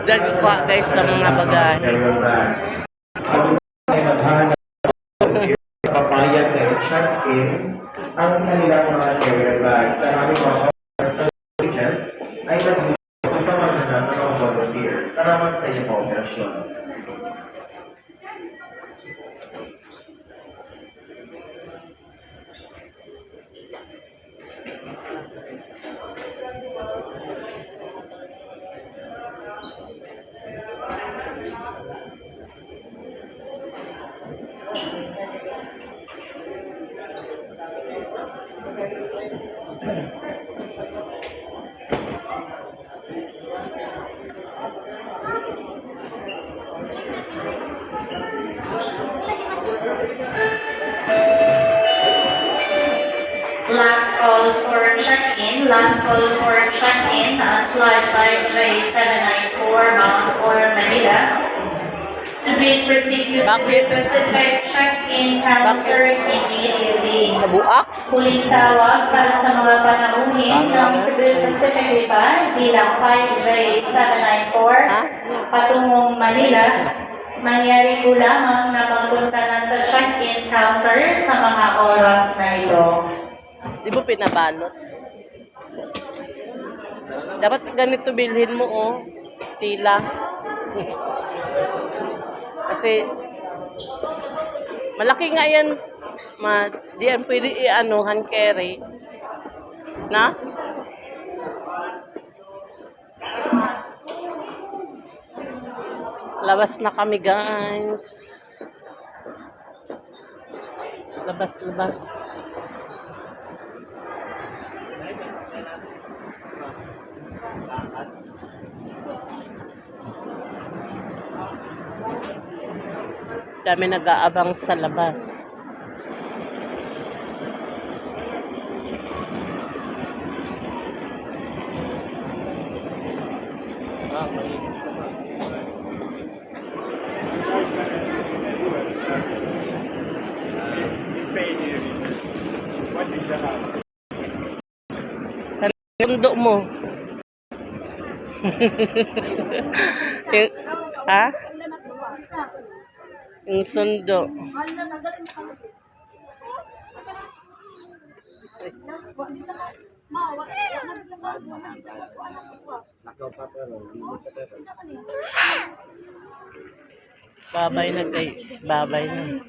Dagwa guys ng mga bagahe. Papayag na i-check-in ang kanilang mga carrier bags. Sa aming mga agent ay nag-upang na sa mga volunteers. Salamat sa inyong kooperasyon. Last call for check-in. Last call for check-in at flight 5J794 bound for Manila. So please proceed to Cebu Pacific check-in counter immediately. Nabuak? Huling tawag para sa mga panauhin ng Cebu Pacific Lipa bilang 5J794 patungong Manila. Mangyari po lamang na magpunta na sa check-in counter sa mga oras na ito. Di ba pinabalot? Dapat ganito bilhin mo, oh. Tila. Kasi, malaki nga yan. Di yan pwede i-ano, hand carry. Na? Labas na kami, guys. Labas. Dami nag-aabang sa labas. Sundo mo. Ha? Yung sundo. Babay na guys. Babay na.